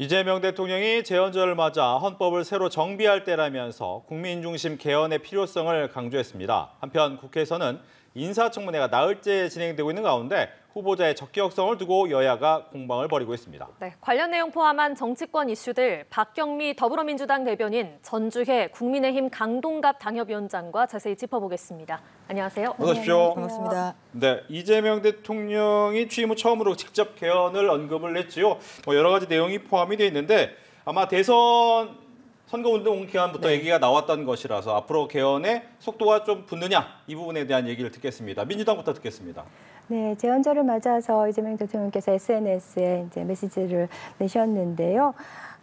이재명 대통령이 재헌절을 맞아 헌법을 새로 정비할 때라면서 국민 중심 개헌의 필요성을 강조했습니다. 한편 국회에서는 인사청문회가 나흘째 진행되고 있는 가운데 후보자의 적격성을 두고 여야가 공방을 벌이고 있습니다. 네, 관련 내용 포함한 정치권 이슈들 박경미 더불어민주당 대변인, 전주혜 국민의힘 강동갑 당협위원장과 자세히 짚어보겠습니다. 안녕하세요. 어서 오십시오. 반갑습니다. 네, 이재명 대통령이 취임 후 처음으로 직접 개헌을 언급을 했지요. 여러 가지 내용이 포함이 되어 있는데 아마 대선 선거운동 기간부터 얘기가 나왔던 것이라서 앞으로 개헌의 속도가 좀 붙느냐 이 부분에 대한 얘기를 듣겠습니다. 민주당부터 듣겠습니다. 네, 재헌절을 맞아서 이재명 대통령께서 SNS에 이제 메시지를 내셨는데요.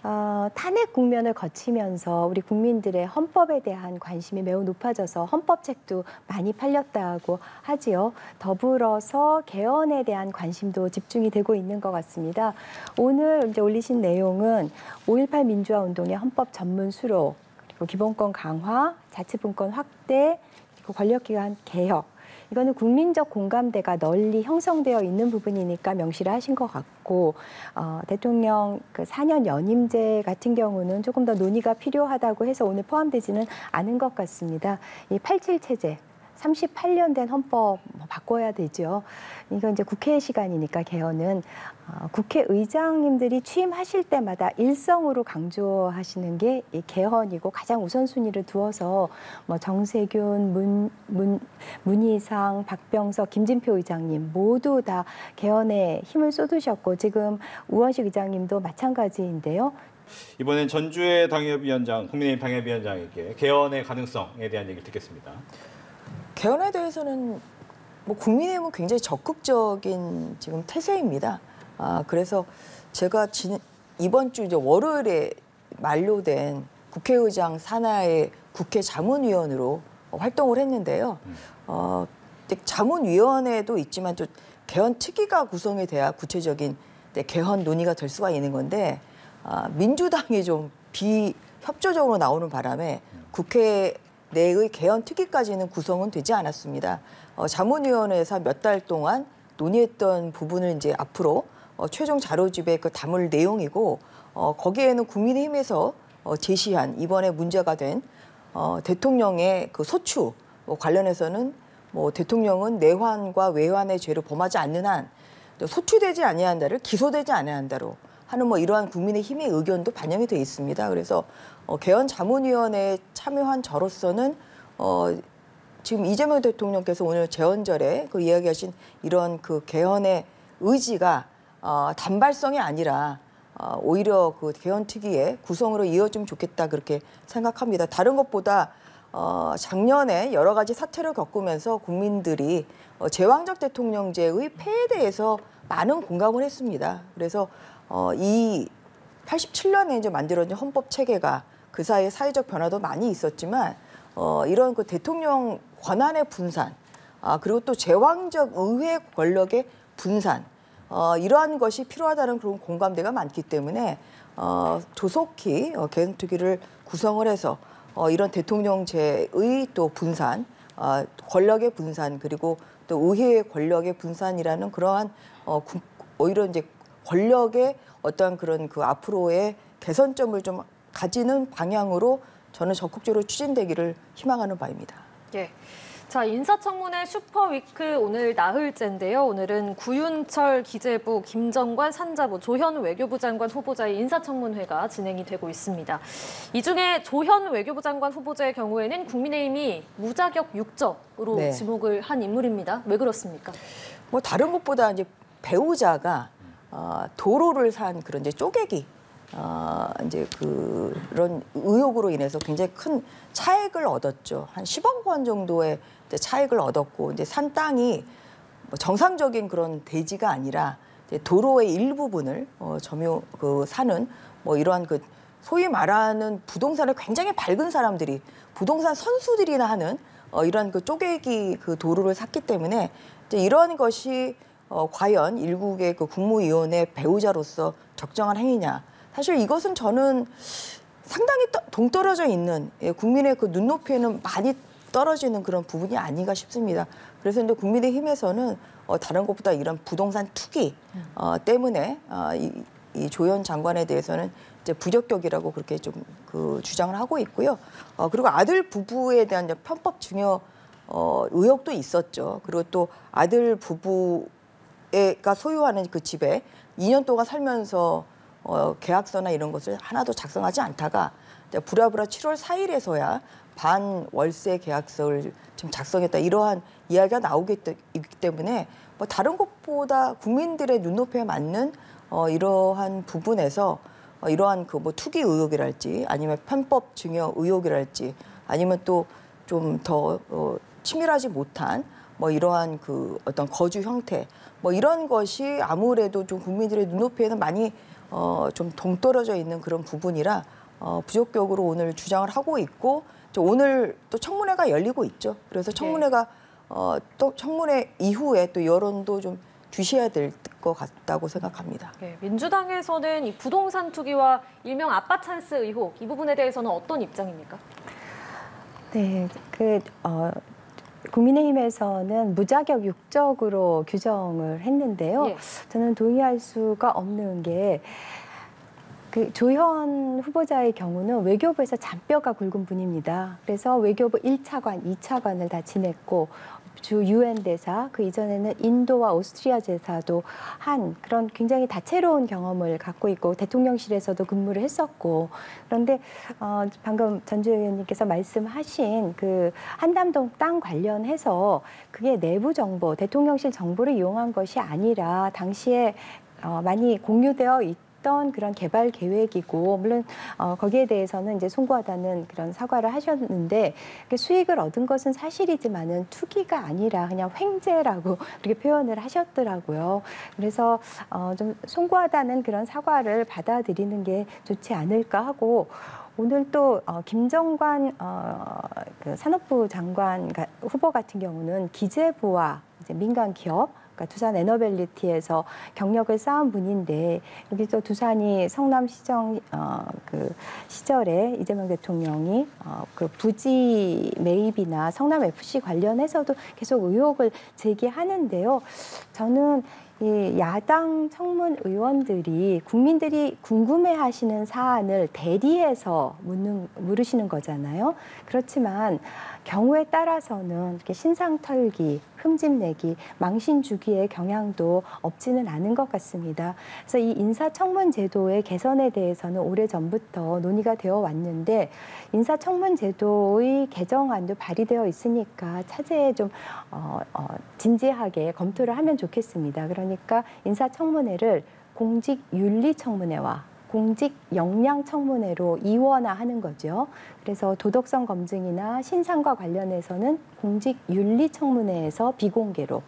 탄핵 국면을 거치면서 우리 국민들의 헌법에 대한 관심이 매우 높아져서 헌법책도 많이 팔렸다고 하지요. 더불어서 개헌에 대한 관심도 집중이 되고 있는 것 같습니다. 오늘 이제 올리신 내용은 5.18 민주화 운동의 헌법 전문 수록, 그리고 기본권 강화, 자치분권 확대, 그리고 권력기관 개혁. 이거는 국민적 공감대가 널리 형성되어 있는 부분이니까 명시를 하신 것 같고, 대통령 그 4년 연임제 같은 경우는 조금 더 논의가 필요하다고 해서 오늘 포함되지는 않은 것 같습니다. 이 87 체제, 38년 된 헌법 바꿔야 되죠. 이건 이제 국회 시간이니까 개헌은 국회의장님들이 취임하실 때마다 일성으로 강조하시는 게 이 개헌이고 가장 우선순위를 두어서 뭐 정세균, 문희상, 박병석, 김진표 의장님 모두 다 개헌에 힘을 쏟으셨고 지금 우원식 의장님도 마찬가지인데요. 이번엔 전주혜 당협위원장, 국민의힘 당협위원장에게 개헌의 가능성에 대한 얘기를 듣겠습니다. 개헌에 대해서는 뭐 국민의힘은 굉장히 적극적인 지금 태세입니다. 그래서 제가 이번 주 이제 월요일에 만료된 국회의장 산하의 국회 자문위원으로 활동을 했는데요. 자문위원회도 있지만 또 개헌 특위가 구성이 돼야 구체적인 개헌 논의가 될 수가 있는 건데 민주당이 좀 비협조적으로 나오는 바람에 국회 내의 개헌 특위까지는 구성은 되지 않았습니다. 자문위원회에서 몇 달 동안 논의했던 부분을 이제 앞으로 최종 자료집에 담을 내용이고 거기에는 국민의힘에서 제시한 이번에 문제가 된 대통령의 그 소추 관련해서는 뭐 대통령은 내환과 외환의 죄를 범하지 않는 한 소추되지 아니한다를 기소되지 아니한다로 하는 뭐 이러한 국민의힘의 의견도 반영이 돼 있습니다. 그래서 개헌 자문위원회에 참여한 저로서는 지금 이재명 대통령께서 오늘 재헌절에 그 이야기하신 이런 그 개헌의 의지가 단발성이 아니라 오히려 그 개헌 특위의 구성으로 이어지면 좋겠다 그렇게 생각합니다. 다른 것보다 작년에 여러 가지 사태를 겪으면서 국민들이 제왕적 대통령제의 폐해에 대해서 많은 공감을 했습니다. 그래서 이 87년에 이제 만들어진 헌법 체계가 그 사이에 사회적 변화도 많이 있었지만 이런 그 대통령 권한의 분산, 그리고 또 제왕적 의회 권력의 분산, 이러한 것이 필요하다는 그런 공감대가 많기 때문에 조속히 개헌특위를 구성을 해서 이런 대통령제의 또 분산, 권력의 분산 그리고 또 의회의 권력의 분산이라는 그러한 오히려 이제 권력의 어떤 그런 그 앞으로의 개선점을 좀 가지는 방향으로 저는 적극적으로 추진되기를 희망하는 바입니다. 예. 자, 인사청문회 슈퍼위크 오늘 나흘째인데요. 오늘은 구윤철 기재부, 김정관 산자부, 조현 외교부 장관 후보자의 인사청문회가 진행이 되고 있습니다. 이 중에 조현 외교부 장관 후보자의 경우에는 국민의힘이 무자격 6적으로 네. 지목을 한 인물입니다. 왜 그렇습니까? 뭐 다른 것보다 이제 배우자가 도로를 산 그런 이제 쪼개기 이제 그런 의혹으로 인해서 굉장히 큰 차액을 얻었죠. 한 10억 원 정도의 이제 차액을 얻었고 이제 산 땅이 뭐 정상적인 그런 대지가 아니라 이제 도로의 일부분을 사는 뭐 이러한 그 소위 말하는 부동산을 굉장히 밝은 사람들이 부동산 선수들이나 하는 이러한 그 쪼개기 그 도로를 샀기 때문에 이제 이러한 것이 과연 일국의 그 국무위원의 배우자로서 적정한 행위냐. 사실 이것은 저는 상당히 동떨어져 있는 국민의 그 눈높이에는 많이 떨어지는 그런 부분이 아닌가 싶습니다. 그래서 이제 국민의힘에서는 다른 것보다 이런 부동산 투기 때문에 이 조현 장관에 대해서는 이제 부적격이라고 그렇게 좀 그 주장을 하고 있고요. 그리고 아들 부부에 대한 이제 편법 증여 의혹도 있었죠. 그리고 또 아들 부부가 소유하는 그 집에 2년 동안 살면서 계약서나 이런 것을 하나도 작성하지 않다가 이제 부랴부랴 7월 4일에서야 반월세 계약서를 지금 작성했다, 이러한 이야기가 나오기 때문에 뭐 다른 것보다 국민들의 눈높이에 맞는 이러한 부분에서 이러한 그 뭐 투기 의혹이랄지 아니면 편법 증여 의혹이랄지 아니면 또 좀 더 치밀하지 못한 뭐 이러한 그 어떤 거주 형태 뭐 이런 것이 아무래도 좀 국민들의 눈높이에는 많이 좀 동떨어져 있는 그런 부분이라 부적격으로 오늘 주장을 하고 있고, 오늘 또 청문회가 열리고 있죠. 그래서 청문회가 또 청문회 이후에 또 여론도 좀 주시해야 될 것 같다고 생각합니다. 네, 민주당에서는 이 부동산 투기와 일명 아빠 찬스 의혹, 이 부분에 대해서는 어떤 입장입니까? 네, 국민의힘에서는 무자격 육적으로 규정을 했는데요. 예. 저는 동의할 수가 없는 게 그 조현 후보자의 경우는 외교부에서 잔뼈가 굵은 분입니다. 그래서 외교부 1차관, 2차관을 다 지냈고 주 유엔 대사, 그 이전에는 인도와 오스트리아 대사도 한 그런 굉장히 다채로운 경험을 갖고 있고 대통령실에서도 근무를 했었고, 그런데 방금 전주 의원님께서 말씀하신 그 한남동 땅 관련해서 그게 내부 정보, 대통령실 정보를 이용한 것이 아니라 당시에 많이 공유되어 있던 그런 개발 계획이고, 물론 거기에 대해서는 이제 송구하다는 그런 사과를 하셨는데, 수익을 얻은 것은 사실이지만은 투기가 아니라 그냥 횡재라고 그렇게 표현을 하셨더라고요. 그래서 좀 송구하다는 그런 사과를 받아들이는 게 좋지 않을까 하고, 오늘 또 김정관 그 산업부 장관 후보 같은 경우는 기재부와 이제 민간 기업, 그러니까 두산 에너빌리티에서 경력을 쌓은 분인데, 여기 또 두산이 성남시정 그 시절에 이재명 대통령이 그 부지 매입이나 성남 FC 관련해서도 계속 의혹을 제기하는데요. 저는 이 야당 청문 의원들이 국민들이 궁금해하시는 사안을 대리해서 물으시는 거잖아요. 그렇지만 경우에 따라서는 이렇게 신상 털기, 흠집 내기, 망신 주기의 경향도 없지는 않은 것 같습니다. 그래서 이 인사청문 제도의 개선에 대해서는 오래전부터 논의가 되어 왔는데, 인사청문 제도의 개정안도 발의되어 있으니까 차제에 좀 진지하게 검토를 하면 좋겠습니다. 그러니까 인사청문회를 공직윤리청문회와 공직역량청문회로 이원화하는 거죠. 그래서 도덕성 검증이나 신상과 관련해서는 공직윤리청문회에서 비공개로,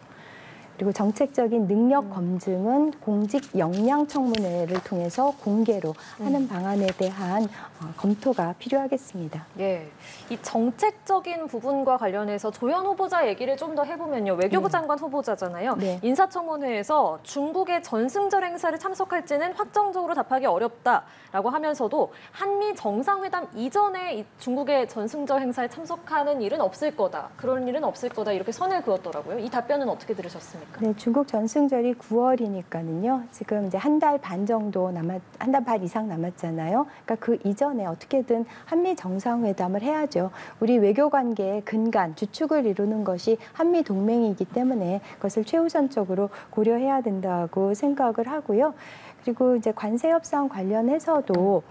그리고 정책적인 능력 검증은 공직역량청문회를 통해서 공개로 하는 방안에 대한 검토가 필요하겠습니다. 예, 이 정책적인 부분과 관련해서 조현 후보자 얘기를 좀 더 해보면요. 외교부 장관 후보자잖아요. 네. 인사청문회에서 중국의 전승절 행사를 참석할지는 확정적으로 답하기 어렵다라고 하면서도 한미 정상회담 이전에 이 중국의 전승절 행사에 참석하는 일은 없을 거다. 그런 일은 없을 거다. 이렇게 선을 그었더라고요. 이 답변은 어떻게 들으셨습니까? 네, 중국 전승절이 9월이니까는요. 지금 이제 한 달 반 정도 한 달 반 이상 남았잖아요. 그러니까 그 이전에 어떻게든 한미 정상회담을 해야죠. 우리 외교 관계의 근간, 주축을 이루는 것이 한미 동맹이기 때문에 그것을 최우선적으로 고려해야 된다고 생각을 하고요. 그리고 이제 관세 협상 관련해서도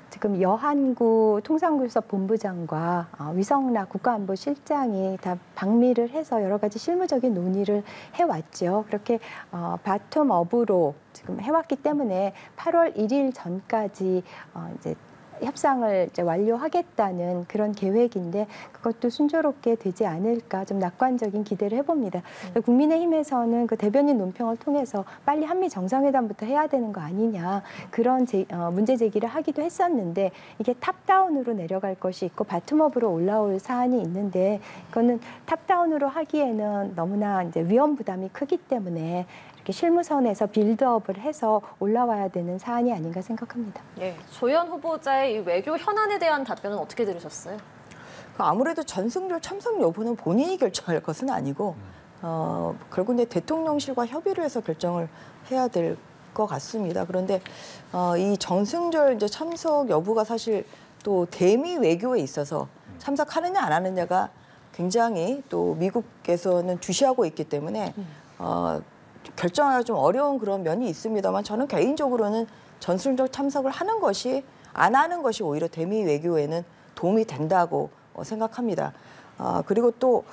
지금 여한구 통상교섭 본부장과 위성락 국가안보실장이 다 방미를 해서 여러 가지 실무적인 논의를 해왔죠. 그렇게 바텀업으로 지금 해왔기 때문에 8월 1일 전까지 이제 협상을 이제 완료하겠다는 그런 계획인데, 그것도 순조롭게 되지 않을까 좀 낙관적인 기대를 해봅니다. 국민의힘에서는 그 대변인 논평을 통해서 빨리 한미 정상회담부터 해야 되는 거 아니냐, 그런 문제 제기를 하기도 했었는데, 이게 탑다운으로 내려갈 것이 있고 바텀업으로 올라올 사안이 있는데, 이거는 탑다운으로 하기에는 너무나 이제 위험 부담이 크기 때문에 이렇게 실무선에서 빌드업을 해서 올라와야 되는 사안이 아닌가 생각합니다. 예, 조현 후보자의 이 외교 현안에 대한 답변은 어떻게 들으셨어요? 아무래도 전승절 참석 여부는 본인이 결정할 것은 아니고 결국 이제 대통령실과 협의를 해서 결정을 해야 될 것 같습니다. 그런데 이 정승절 이제 참석 여부가 사실 또 대미 외교에 있어서 참석하느냐 안 하느냐가 굉장히 또 미국에서는 주시하고 있기 때문에 결정하기가 좀 어려운 그런 면이 있습니다만 저는 개인적으로는 정승절 참석을 하는 것이 안 하는 것이 오히려 대미 외교에는 도움이 된다고 생각합니다. 그리고 또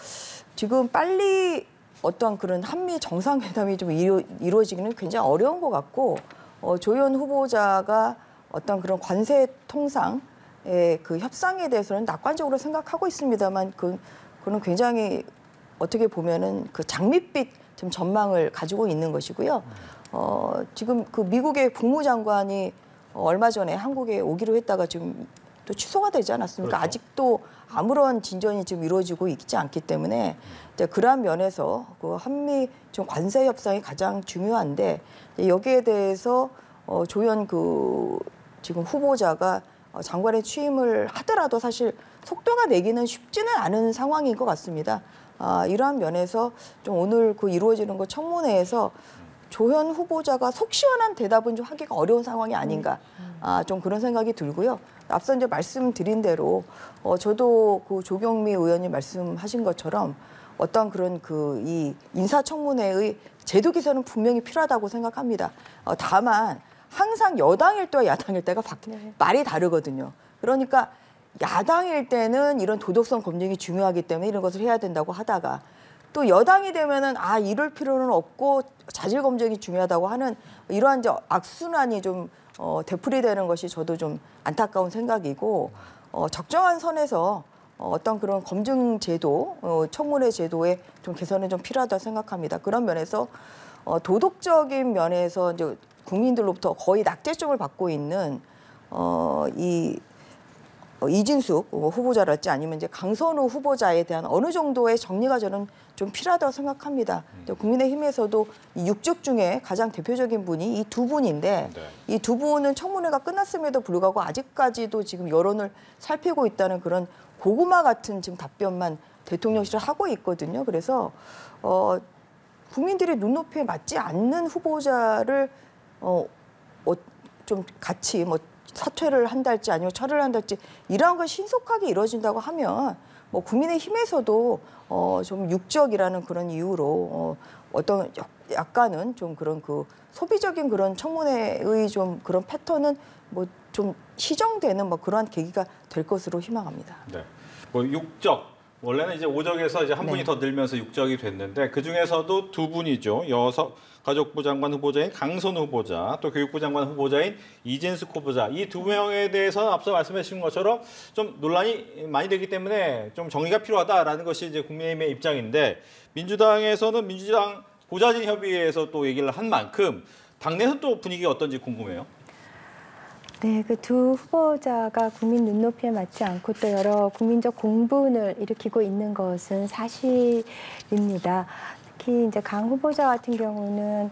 지금 빨리 어떤 그런 한미 정상회담이 좀 이루어지기는 굉장히 어려운 것 같고 조현 후보자가 어떤 그런 관세 통상의 그 협상에 대해서는 낙관적으로 생각하고 있습니다만 그는 굉장히 어떻게 보면은 그 장밋빛 좀 전망을 가지고 있는 것이고요. 지금 그 미국의 국무장관이 얼마 전에 한국에 오기로 했다가 지금 또 취소가 되지 않았습니까? 그렇죠. 아직도 아무런 진전이 지금 이루어지고 있지 않기 때문에 이제 그러한 면에서 그 한미 좀 관세 협상이 가장 중요한데 여기에 대해서 조현 그 지금 후보자가 장관에 취임을 하더라도 사실 속도가 내기는 쉽지는 않은 상황인 것 같습니다. 이러한 면에서 좀 오늘 그 이루어지는 그 청문회에서 조현 후보자가 속 시원한 대답은 좀 하기가 어려운 상황이 아닌가 좀 그런 생각이 들고요. 앞서 이제 말씀드린 대로 저도 그 조경미 의원님 말씀하신 것처럼 어떤 그런 그 이 인사청문회의 제도 개선은 분명히 필요하다고 생각합니다. 다만 항상 여당일 때와 야당일 때가 말이 다르거든요. 그러니까 야당일 때는 이런 도덕성 검증이 중요하기 때문에 이런 것을 해야 된다고 하다가 또 여당이 되면은 이럴 필요는 없고 자질 검증이 중요하다고 하는 이러한 이제 악순환이 좀 되풀이되는 것이 저도 좀 안타까운 생각이고 적정한 선에서 어떤 그런 검증 제도, 청문회 제도의 좀 개선은 좀 필요하다고 생각합니다. 그런 면에서 도덕적인 면에서 이제 국민들로부터 거의 낙제점을 받고 있는 이진숙 후보자랄지 아니면 이제 강선우 후보자에 대한 어느 정도의 정리가 저는 좀 필요하다고 생각합니다. 국민의힘에서도 이 육적 중에 가장 대표적인 분이 이 두 분인데 이 두 분은 청문회가 끝났음에도 불구하고 아직까지도 지금 여론을 살피고 있다는 그런 고구마 같은 지금 답변만 대통령실을 하고 있거든요. 그래서 국민들의 눈높이에 맞지 않는 후보자를 좀 같이 뭐 사퇴를 한달지 아니면 철회를 한달지 이러한 걸 신속하게 이루어진다고 하면 뭐 국민의힘에서도 좀 육적이라는 그런 이유로 어떤 약간은 좀 그런 그 소비적인 그런 청문회의 좀 그런 패턴은 뭐 좀 시정되는 뭐 그러한 계기가 될 것으로 희망합니다. 네. 뭐 육적 원래는 이제 오적에서 이제 한 분이 더 늘면서 육적이 됐는데 그 중에서도 두 분이죠. 가족부 장관 후보자인 강선우 후보자, 또 교육부 장관 후보자인 이진숙 후보자. 이 두 명에 대해서는 앞서 말씀해 주신 것처럼 좀 논란이 많이 되기 때문에 좀 정리가 필요하다라는 것이 이제 국민의힘의 입장인데 민주당에서는 민주당 보좌진 협의회에서 또 얘기를 한 만큼 당내에서 또 분위기가 어떤지 궁금해요. 네, 그 두 후보자가 국민 눈높이에 맞지 않고 또 여러 국민적 공분을 일으키고 있는 것은 사실입니다. 특히 이제 강 후보자 같은 경우는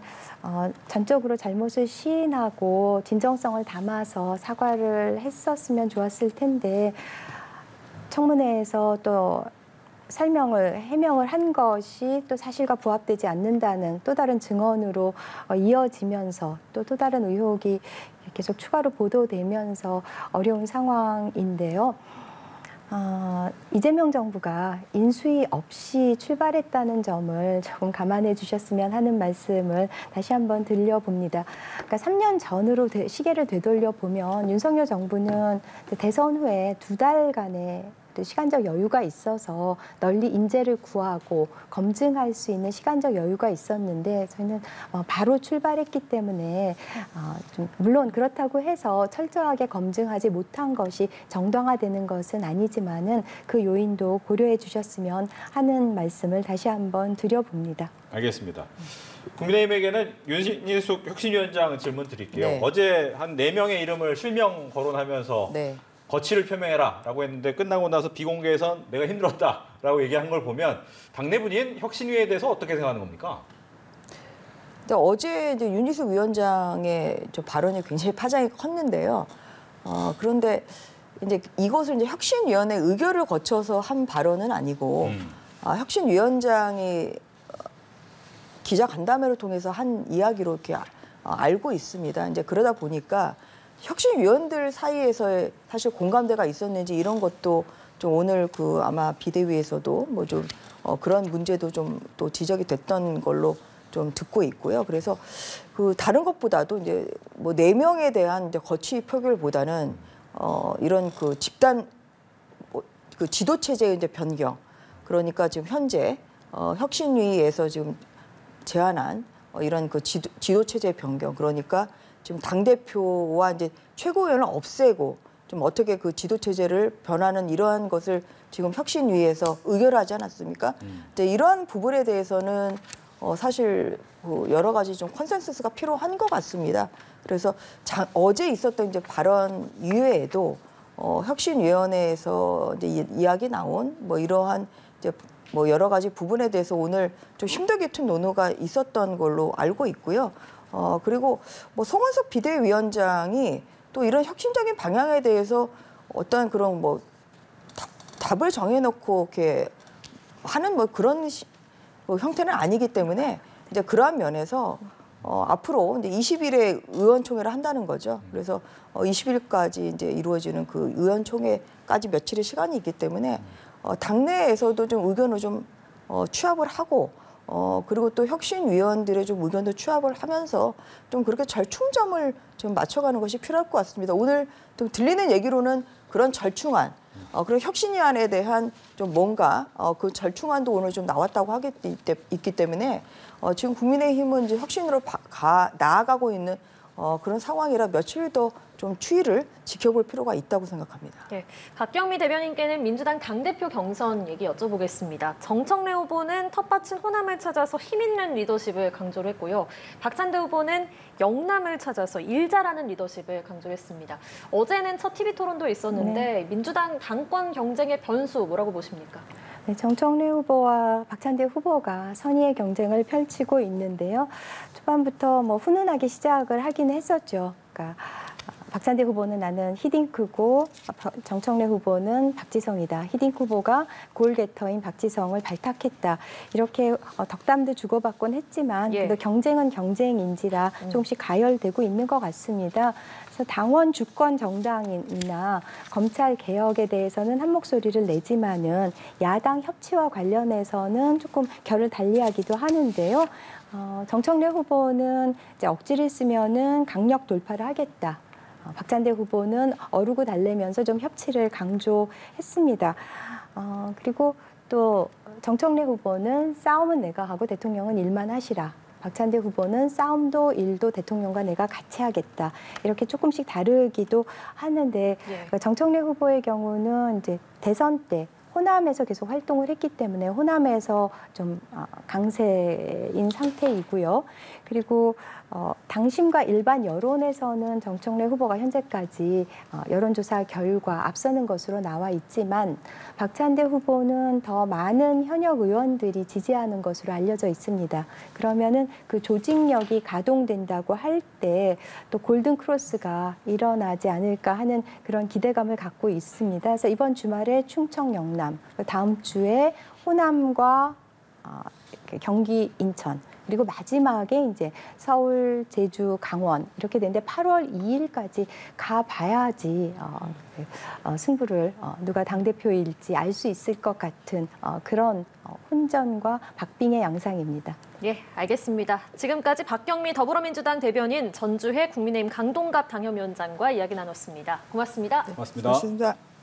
전적으로 잘못을 시인하고 진정성을 담아서 사과를 했었으면 좋았을 텐데 청문회에서 또 해명을 한 것이 또 사실과 부합되지 않는다는 또 다른 증언으로 이어지면서 또 다른 의혹이 계속 추가로 보도되면서 어려운 상황인데요. 이재명 정부가 인수위 없이 출발했다는 점을 조금 감안해 주셨으면 하는 말씀을 다시 한번 들려봅니다. 그러니까 3년 전으로 시계를 되돌려 보면 윤석열 정부는 대선 후에 2달간의 시간적 여유가 있어서 널리 인재를 구하고 검증할 수 있는 시간적 여유가 있었는데 저희는 바로 출발했기 때문에 물론 그렇다고 해서 철저하게 검증하지 못한 것이 정당화되는 것은 아니지만은 그 요인도 고려해 주셨으면 하는 말씀을 다시 한번 드려봅니다. 알겠습니다. 국민의힘에게는 윤희숙 혁신위원장 질문 드릴게요. 네. 어제 한 4명의 이름을 실명 거론하면서 네. 거취를 표명해라라고 했는데 끝나고 나서 비공개에선 내가 힘들었다라고 얘기한 걸 보면 당내 분위기는 혁신위에 대해서 어떻게 생각하는 겁니까? 어제 이제 윤희숙 위원장의 저 발언이 굉장히 파장이 컸는데요. 그런데 이제 이것을 이제 혁신위원회 의결을 거쳐서 한 발언은 아니고 혁신위원장이 기자 간담회를 통해서 한 이야기로 이렇게 알고 있습니다. 이제 그러다 보니까 혁신위원들 사이에서의 사실 공감대가 있었는지 이런 것도 좀 오늘 그 아마 비대위에서도 뭐 좀 그런 문제도 좀 또 지적이 됐던 걸로 좀 듣고 있고요. 그래서 그 다른 것보다도 이제 뭐 4명에 대한 이제 거취 표결보다는 이런 그 집단 그 지도 체제의 이제 변경, 그러니까 지금 현재 혁신위에서 지금 제안한 이런 그 지도 체제 변경, 그러니까 지금 당 대표와 이제 최고위원을 없애고 좀 어떻게 그 지도 체제를 변하는 이러한 것을 지금 혁신위에서 의결하지 않았습니까? 이제 이러한 부분에 대해서는 사실 그 여러 가지 좀 컨센서스가 필요한 것 같습니다. 그래서 어제 있었던 이제 발언 이외에도 혁신위원회에서 이제 이야기 나온 뭐 이러한 이제 뭐 여러 가지 부분에 대해서 오늘 좀 심도 깊은 논의가 있었던 걸로 알고 있고요. 그리고 뭐 송원석 비대위원장이 또 이런 혁신적인 방향에 대해서 어떤 그런 뭐 답을 정해놓고 이렇게 하는 뭐 그런 뭐 형태는 아니기 때문에 이제 그러한 면에서 앞으로 이제 20일에 의원총회를 한다는 거죠. 그래서 20일까지 이제 이루어지는 그 의원총회까지 며칠의 시간이 있기 때문에 당내에서도 좀 의견을 좀 취합을 하고 그리고 또 혁신위원들의 좀 의견도 취합을 하면서 좀 그렇게 절충점을 좀 맞춰가는 것이 필요할 것 같습니다. 오늘 좀 들리는 얘기로는 그런 절충안, 그리고 혁신위안에 대한 좀 뭔가 그 절충안도 오늘 좀 나왔다고 있기 때문에 지금 국민의힘은 이제 혁신으로 나아가고 있는 그런 상황이라 며칠 더 좀 추이를 지켜볼 필요가 있다고 생각합니다. 네, 박경미 대변인께는 민주당 당대표 경선 얘기 여쭤보겠습니다. 정청래 후보는 텃밭인 호남을 찾아서 힘있는 리더십을 강조를 했고요. 박찬대 후보는 영남을 찾아서 일 잘하는 리더십을 강조했습니다. 어제는 첫 TV 토론도 있었는데 민주당 당권 경쟁의 변수 뭐라고 보십니까? 네, 정청래 후보와 박찬대 후보가 선의의 경쟁을 펼치고 있는데요. 초반부터 뭐 훈훈하게 시작을 하긴 했었죠. 그러니까 박찬대 후보는 나는 히딩크고 정청래 후보는 박지성이다. 히딩크 후보가 골게터인 박지성을 발탁했다. 이렇게 덕담도 주고받곤 했지만 그래도 경쟁은 경쟁인지라 조금씩 가열되고 있는 것 같습니다. 그래서 당원 주권 정당이나 검찰 개혁에 대해서는 한 목소리를 내지만은 야당 협치와 관련해서는 조금 결을 달리하기도 하는데요. 정청래 후보는 이제 억지를 쓰면은 강력 돌파를 하겠다. 박찬대 후보는 어루고 달래면서 좀 협치를 강조했습니다. 그리고 또 정청래 후보는 싸움은 내가 하고 대통령은 일만 하시라. 박찬대 후보는 싸움도 일도 대통령과 내가 같이 하겠다. 이렇게 조금씩 다르기도 하는데 정청래 후보의 경우는 이제 대선 때 호남에서 계속 활동을 했기 때문에 호남에서 좀 강세인 상태이고요. 그리고 당심과 일반 여론에서는 정청래 후보가 현재까지 여론조사 결과 앞서는 것으로 나와 있지만 박찬대 후보는 더 많은 현역 의원들이 지지하는 것으로 알려져 있습니다. 그러면은 그 조직력이 가동된다고 할 때 또 골든 크로스가 일어나지 않을까 하는 그런 기대감을 갖고 있습니다. 그래서 이번 주말에 충청 영남, 다음 주에 호남과 경기 인천, 그리고 마지막에 이제 서울, 제주, 강원 이렇게 되는데 8월 2일까지 가봐야지 승부를 누가 당대표일지 알 수 있을 것 같은 그런 혼전과 박빙의 양상입니다. 예, 알겠습니다. 지금까지 박경미 더불어민주당 대변인, 전주회 국민의힘 강동갑 당협위원장과 이야기 나눴습니다. 고맙습니다. 고맙습니다. 고맙습니다.